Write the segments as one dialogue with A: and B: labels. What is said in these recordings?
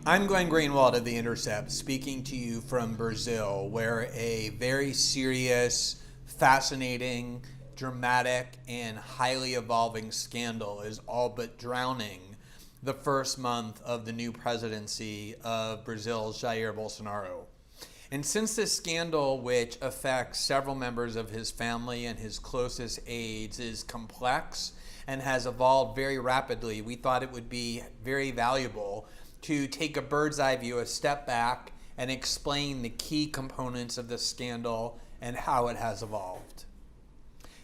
A: I'm Glenn Greenwald of The Intercept, speaking to you from Brazil, where a very serious, fascinating, dramatic, and highly evolving scandal is all but drowning the first month of the new presidency of Brazil's Jair Bolsonaro. And since this scandal, which affects several members of his family and his closest aides, is complex and has evolved very rapidly, we thought it would be very valuable to take a bird's eye view, a step back, and explain the key components of this scandal and how it has evolved.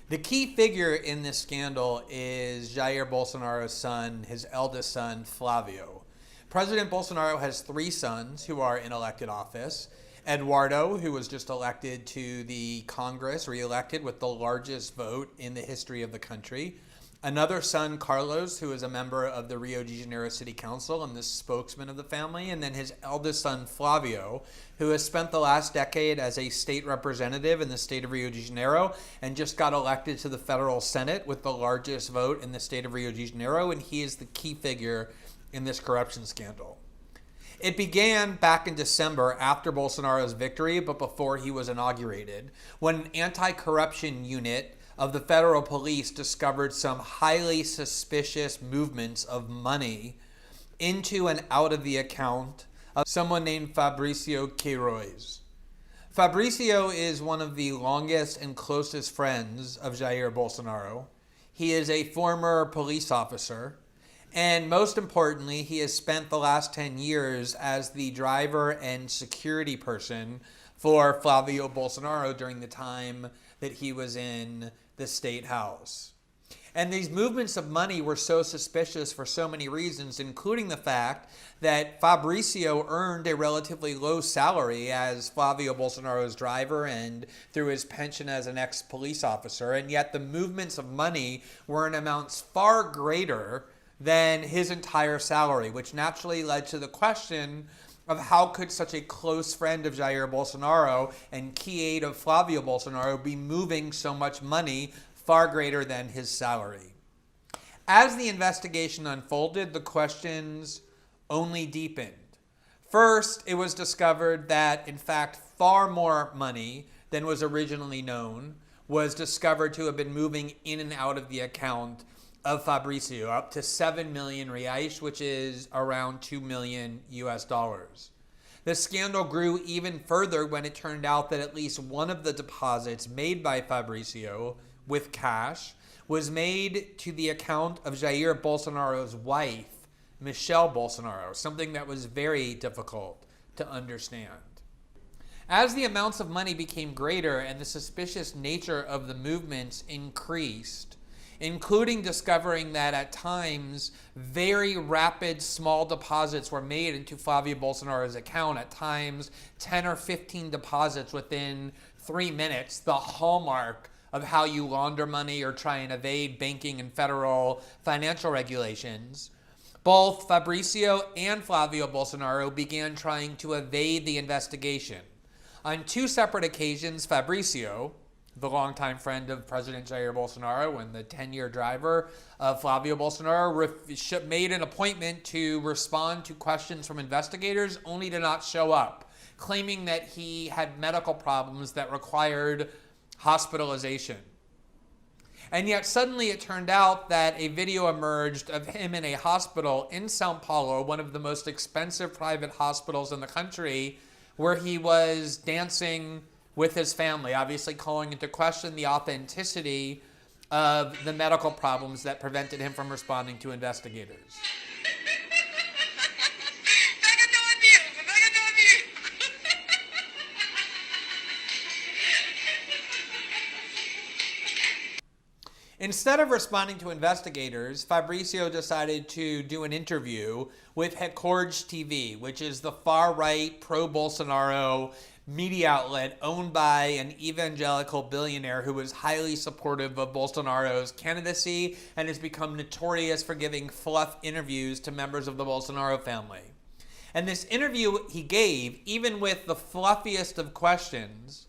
A: The key figure in this scandal is Jair Bolsonaro's son, his eldest son, Flavio. President Bolsonaro has three sons who are in elected office. Eduardo, who was just elected to the Congress, re-elected with the largest vote in the history of the country. Another son, Carlos, who is a member of the Rio de Janeiro City Council and the spokesman of the family. And then his eldest son, Flavio, who has spent the last decade as a state representative in the state of Rio de Janeiro and just got elected to the federal Senate with the largest vote in the state of Rio de Janeiro. And he is the key figure in this corruption scandal. It began back in December after Bolsonaro's victory, but before he was inaugurated, when an anti-corruption unit of the federal police discovered some highly suspicious movements of money into and out of the account of someone named Fabricio HERÓI. Fabricio is one of the longest and closest friends of Jair Bolsonaro. He is a former police officer. And most importantly, he has spent the last 10 years as the driver and security person for Flavio Bolsonaro during the time that he was in the state house. And these movements of money were so suspicious for so many reasons, including the fact that Fabricio earned a relatively low salary as Flavio Bolsonaro's driver and through his pension as an ex-police officer. And yet the movements of money were in amounts far greater than his entire salary, which naturally led to the question of how could such a close friend of Jair Bolsonaro and key aide of Flavio Bolsonaro be moving so much money far greater than his salary. As the investigation unfolded, the questions only deepened. First, it was discovered that, in fact, far more money than was originally known was discovered to have been moving in and out of the account of Fabricio, up to 7 million reais, which is around $2 million US. The scandal grew even further when it turned out that at least one of the deposits made by Fabricio with cash was made to the account of Jair Bolsonaro's wife, Michelle Bolsonaro, something that was very difficult to understand. As the amounts of money became greater and the suspicious nature of the movements increased, including discovering that at times very rapid small deposits were made into Flavio Bolsonaro's account, at times 10 or 15 deposits within 3 minutes, the hallmark of how you launder money or try and evade banking and federal financial regulations. Both Fabricio and Flavio Bolsonaro began trying to evade the investigation. On two separate occasions, Fabricio, the longtime friend of President Jair Bolsonaro and the 10-year driver of Flavio Bolsonaro, made an appointment to respond to questions from investigators only to not show up, claiming that he had medical problems that required hospitalization. And yet suddenly it turned out that a video emerged of him in a hospital in Sao Paulo, one of the most expensive private hospitals in the country, where he was dancing with his family, obviously calling into question the authenticity of the medical problems that prevented him from responding to investigators. Instead of responding to investigators, Fabricio decided to do an interview with HERÓI TV, which is the far-right pro-Bolsonaro media outlet owned by an evangelical billionaire who was highly supportive of Bolsonaro's candidacy and has become notorious for giving fluff interviews to members of the Bolsonaro family. And this interview he gave, even with the fluffiest of questions,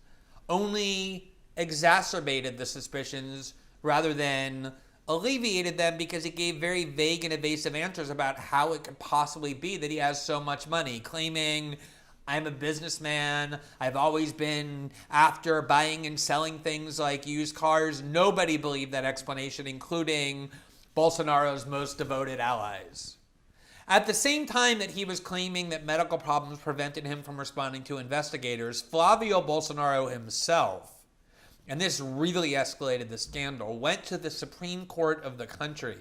A: only exacerbated the suspicions rather than alleviated them because he gave very vague and evasive answers about how it could possibly be that he has so much money, claiming, I'm a businessman, I've always been after buying and selling things like used cars. Nobody believed that explanation, including Bolsonaro's most devoted allies. At the same time that he was claiming that medical problems prevented him from responding to investigators, Flavio Bolsonaro himself, and this really escalated the scandal, went to the Supreme Court of the country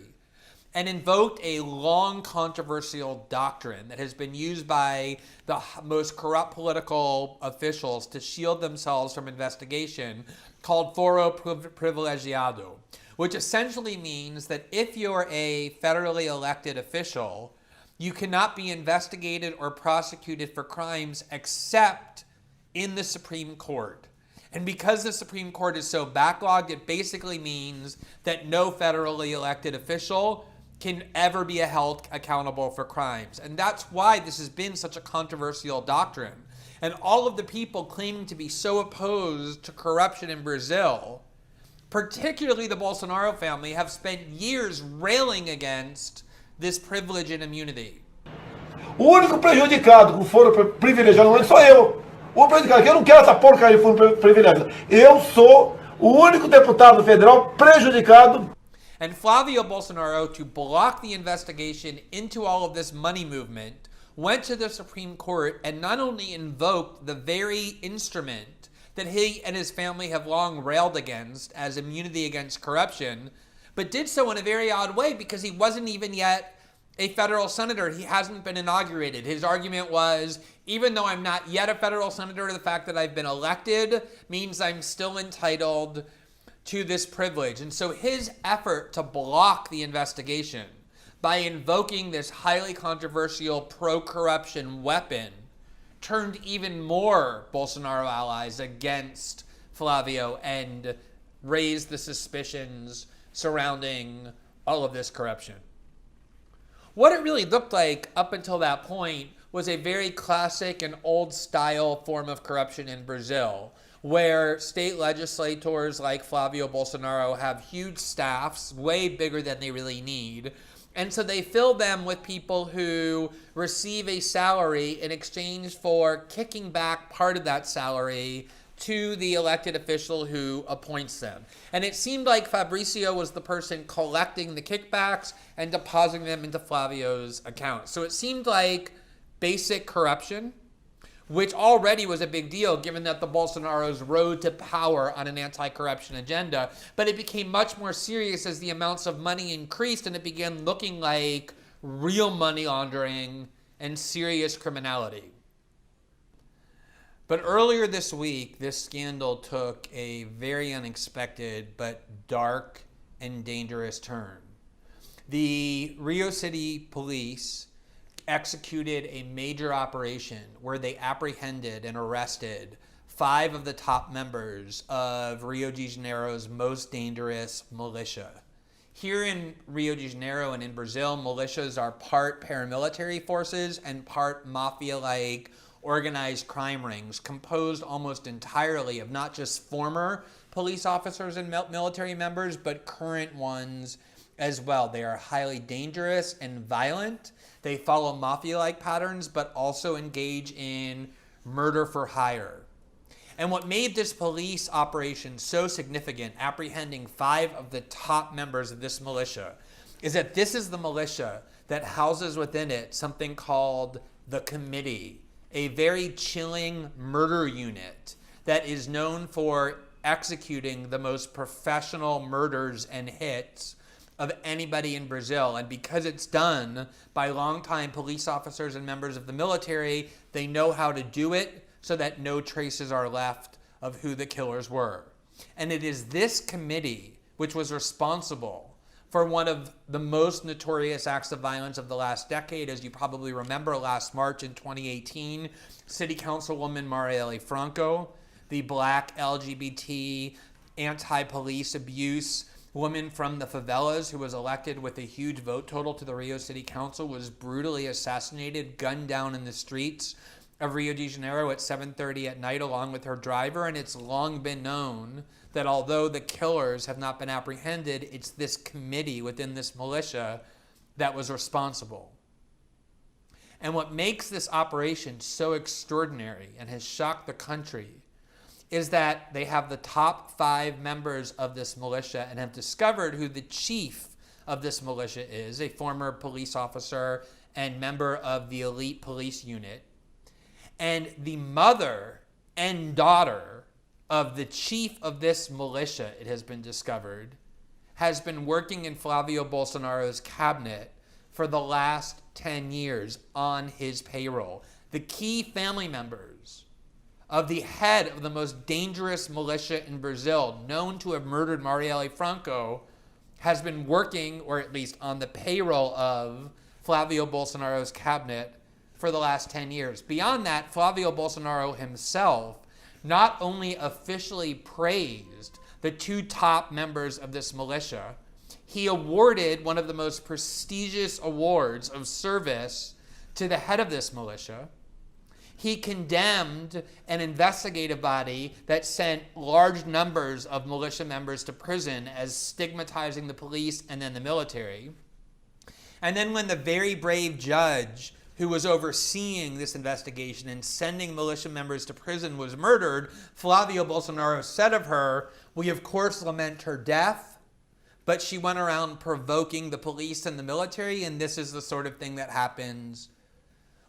A: and invoked a long controversial doctrine that has been used by the most corrupt political officials to shield themselves from investigation, called foro privilegiado, which essentially means that if you're a federally elected official, you cannot be investigated or prosecuted for crimes except in the Supreme Court. And because the Supreme Court is so backlogged, it basically means that no federally elected official can ever be held accountable for crimes. And that's why this has been such a controversial doctrine. And all of the people claiming to be so opposed to corruption in Brazil, particularly the Bolsonaro family, have spent years railing against this privilege and immunity.
B: O único prejudicado com foro privilegiado sou eu. O prejudicado, que eu não quero essa porcaria de foro privilegiado. Eu sou o único deputado federal prejudicado.
A: And Flavio Bolsonaro, to block the investigation into all of this money movement, went to the Supreme Court and not only invoked the very instrument that he and his family have long railed against as immunity against corruption, but did so in a very odd way because he wasn't even yet a federal senator. He hasn't been inaugurated. His argument was, even though I'm not yet a federal senator, the fact that I've been elected means I'm still entitled to this privilege. And so his effort to block the investigation by invoking this highly controversial pro-corruption weapon turned even more Bolsonaro allies against Flavio and raised the suspicions surrounding all of this corruption. What it really looked like up until that point was a very classic and old-style form of corruption in Brazil, where state legislators like Flavio Bolsonaro have huge staffs, way bigger than they really need, and so they fill them with people who receive a salary in exchange for kicking back part of that salary to the elected official who appoints them. And it seemed like Fabricio was the person collecting the kickbacks and depositing them into Flavio's account. So it seemed like basic corruption, which already was a big deal given that the Bolsonaros rode to power on an anti-corruption agenda. But it became much more serious as the amounts of money increased and it began looking like real money laundering and serious criminality. But earlier this week, this scandal took a very unexpected but dark and dangerous turn. The Rio City police executed a major operation where they apprehended and arrested 5 of the top members of Rio de Janeiro's most dangerous militia. Here in Rio de Janeiro and in Brazil, militias are part paramilitary forces and part mafia-like organized crime rings composed almost entirely of not just former police officers and military members, but current ones as well. They are highly dangerous and violent. They follow mafia-like patterns, but also engage in murder for hire. And what made this police operation so significant, apprehending 5 of the top members of this militia, is that this is the militia that houses within it something called the Committee, a very chilling murder unit that is known for executing the most professional murders and hits of anybody in Brazil. And because it's done by longtime police officers and members of the military, they know how to do it so that no traces are left of who the killers were. And it is this committee which was responsible for one of the most notorious acts of violence of the last decade. As you probably remember, last March in 2018, City Councilwoman Marielle Franco, the black LGBT anti-police abuse woman from the favelas who was elected with a huge vote total to the Rio City Council, was brutally assassinated, gunned down in the streets of Rio de Janeiro at 7:30 at night along with her driver, and it's long been known that although the killers have not been apprehended, it's this committee within this militia that was responsible. And what makes this operation so extraordinary and has shocked the country is that they have the top 5 members of this militia and have discovered who the chief of this militia is, a former police officer and member of the elite police unit. And the mother and daughter of the chief of this militia, it has been discovered, has been working in Flavio Bolsonaro's cabinet for the last 10 years on his payroll. The key family members of the head of the most dangerous militia in Brazil, known to have murdered Marielle Franco, has been working, or at least on the payroll of Flavio Bolsonaro's cabinet for the last 10 years. Beyond that, Flavio Bolsonaro himself not only officially praised the 2 top members of this militia, he awarded one of the most prestigious awards of service to the head of this militia. He condemned an investigative body that sent large numbers of militia members to prison as stigmatizing the police and then the military. And then when the very brave judge who was overseeing this investigation and sending militia members to prison was murdered, Flavio Bolsonaro said of her, "We of course lament her death, but she went around provoking the police and the military, and this is the sort of thing that happens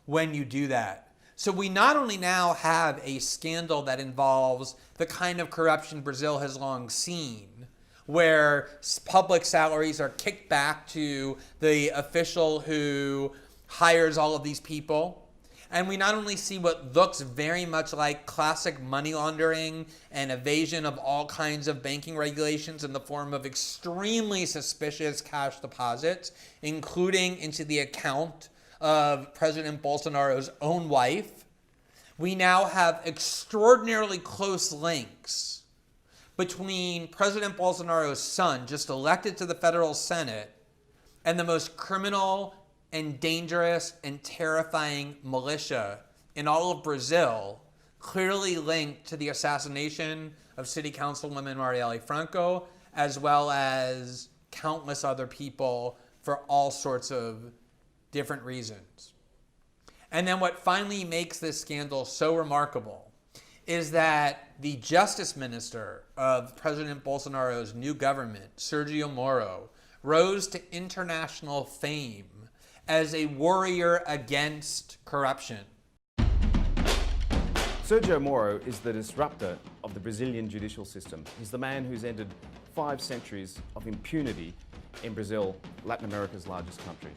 A: when you do that." So we not only now have a scandal that involves the kind of corruption Brazil has long seen, where public salaries are kicked back to the official who hires all of these people. And we not only see what looks very much like classic money laundering and evasion of all kinds of banking regulations in the form of extremely suspicious cash deposits, including into the account of President Bolsonaro's own wife. We now have extraordinarily close links between President Bolsonaro's son, just elected to the federal Senate, and the most criminal and dangerous and terrifying militia in all of Brazil, clearly linked to the assassination of City Councilwoman Marielle Franco, as well as countless other people for all sorts of different reasons. And then what finally makes this scandal so remarkable is that the Justice Minister of President Bolsonaro's new government, Sergio Moro, rose to international fame as a warrior against corruption.
C: Sergio Moro is the disruptor of the Brazilian judicial system. He's the man who's ended 5 centuries of impunity in Brazil, Latin America's largest country.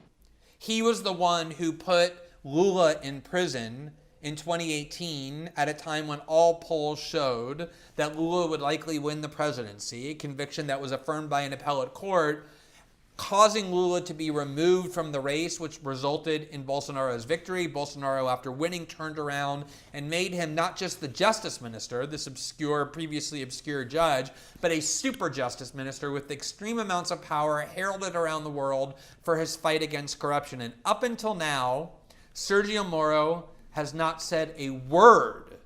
A: He was the one who put Lula in prison in 2018 at a time when all polls showed that Lula would likely win the presidency, a conviction that was affirmed by an appellate court, causing Lula to be removed from the race, which resulted in Bolsonaro's victory. Bolsonaro, after winning, turned around and made him not just the justice minister, this obscure, previously obscure judge, but a super justice minister with extreme amounts of power, heralded around the world for his fight against corruption. And up until now, Sergio Moro has not said a word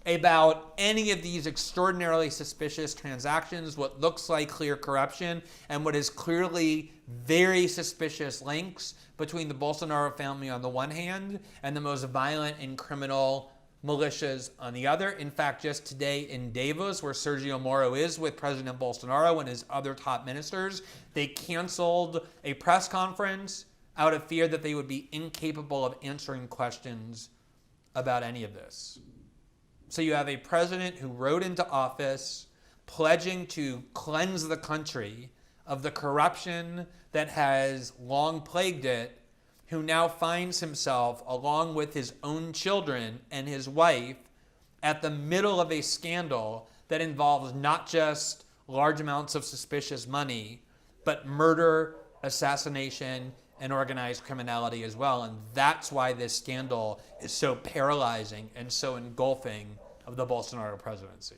A: about any of these extraordinarily suspicious transactions, what looks like clear corruption, and what is clearly very suspicious links between the Bolsonaro family on the one hand and the most violent and criminal militias on the other. In fact, just today in Davos, where Sergio Moro is with President Bolsonaro and his other top ministers, they canceled a press conference out of fear that they would be incapable of answering questions about any of this. So you have a president who rode into office pledging to cleanse the country of the corruption that has long plagued it, who now finds himself, along with his own children and his wife, at the middle of a scandal that involves not just large amounts of suspicious money, but murder, assassination, and organized criminality as well. And that's why this scandal is so paralyzing and so engulfing of the Bolsonaro presidency.